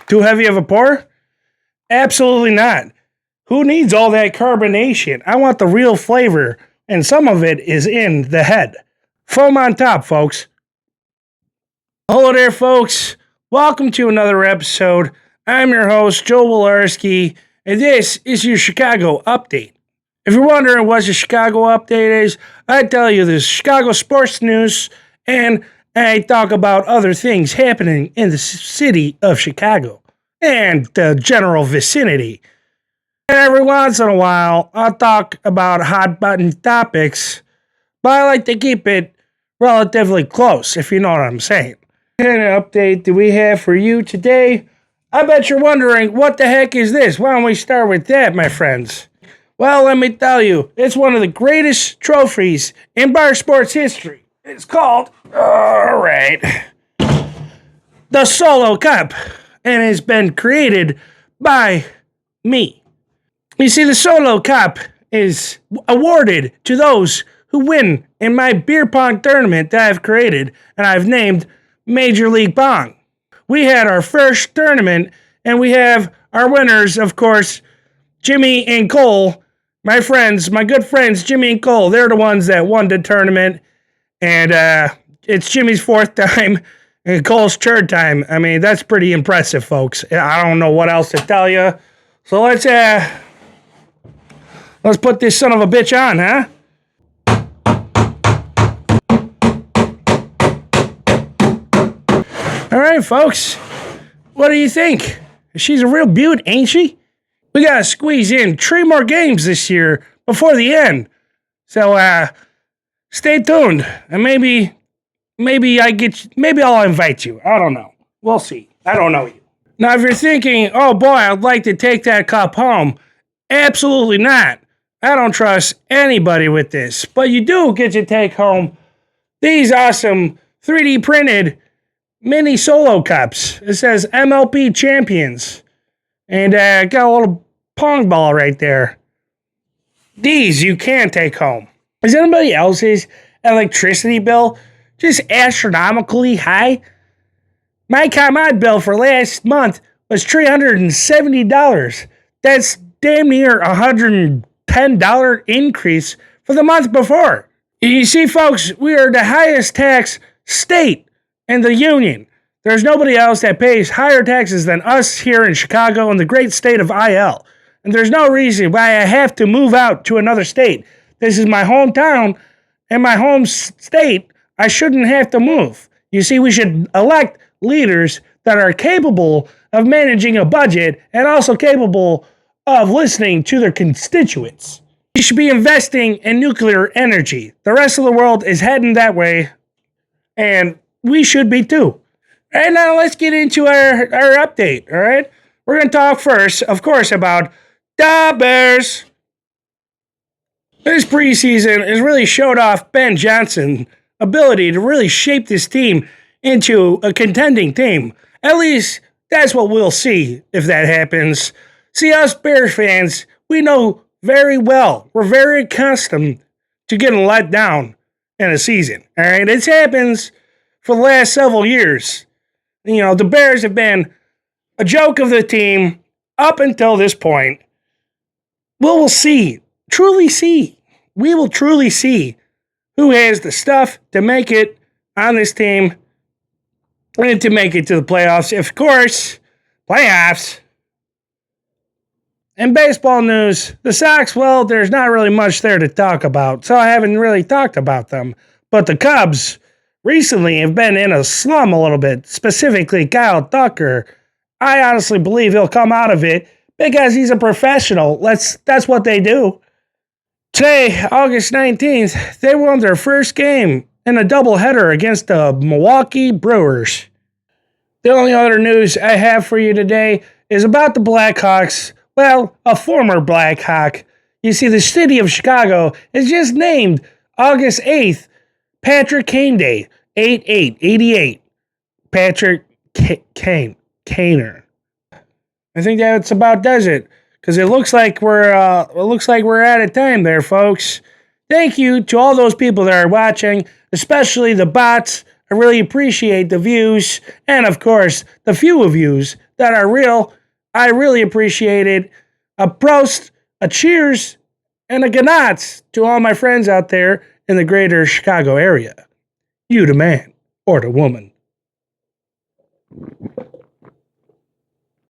Too heavy of a pour? Absolutely not. Who needs all that carbonation? I want the real flavor, and some of it is in the head. Foam on top, folks. Hello there, folks. Welcome to another episode. I'm your host, Joe Wolarski, and this is your Chicago Update. If you're wondering what the Chicago Update is, I tell you the Chicago sports news, and I talk about other things happening in the city of Chicago and the general vicinity. And every once in a while, I'll talk about hot button topics, but I like to keep it relatively close, if you know what I'm saying. What kind of update do we have for you today? I bet you're wondering, what the heck is this? Why don't we start with that, my friends? Well, let me tell you, it's one of the greatest trophies in bar sports history. It's called, the Solo Cup, and it's been created by me. You see, the Solo Cup is awarded to those who win in my beer pong tournament that I've created, and I've named Major League Pong. We had our first tournament, and we have our winners, of course, Jimmy and Cole. My good friends, Jimmy and Cole, they're the ones that won the tournament. And it's Jimmy's fourth time and Cole's third time. I mean, that's pretty impressive, folks. I don't know what else to tell you. So let's put this son of a bitch on, huh? All right, folks. What do you think? She's a real beaut, ain't she? We gotta squeeze in 3 more games this year before the end. So, stay tuned, and maybe I'll invite you. I don't know. We'll see. I don't know you. Now, if you're thinking, oh boy, I'd like to take that cup home, absolutely not. I don't trust anybody with this, but you do get to take home these awesome 3D printed mini solo cups. It says MLP Champions, and got a little pong ball right there. These you can take home. Is anybody else's electricity bill just astronomically high? My ComEd bill for last month was $370. That's damn near a $110 increase for the month before. You see, folks, we are the highest tax state in the union. There's nobody else that pays higher taxes than us here in Chicago in the great state of IL. And there's no reason why I have to move out to another state. This is my hometown and my home state. I shouldn't have to move. You see, we should elect leaders that are capable of managing a budget and also capable of listening to their constituents. We should be investing in nuclear energy. The rest of the world is heading that way, and we should be too. All right, now let's get into our update, all right? We're going to talk first, of course, about the Bears. This preseason has really showed off Ben Johnson's ability to really shape this team into a contending team. At least that's what we'll see if that happens. See, us Bears fans, we know very well. We're very accustomed to getting let down in a season. All right, it happens for the last several years. You know, the Bears have been a joke of the team up until this point. We will see, truly see. We will truly see who has the stuff to make it on this team and to make it to the playoffs. Of course, playoffs. In baseball news, the Sox, well, there's not really much there to talk about, so I haven't really talked about them. But the Cubs recently have been in a slum a little bit, specifically Kyle Tucker. I honestly believe he'll come out of it because he's a professional. That's what they do. Today, August 19th, they won their first game in a doubleheader against the Milwaukee Brewers. The only other news I have for you today is about the Blackhawks. Well, a former Blackhawk. You see, the city of Chicago has just named August 8th Patrick Kane Day. 88. Patrick Kaner. I think that's about does it. Because it looks like we're out of time there, folks. Thank you to all those people that are watching, especially the bots. I really appreciate the views and, of course, the few views that are real. I really appreciate it. A prost, a cheers, and a gnats to all my friends out there in the greater Chicago area. You the man or the woman.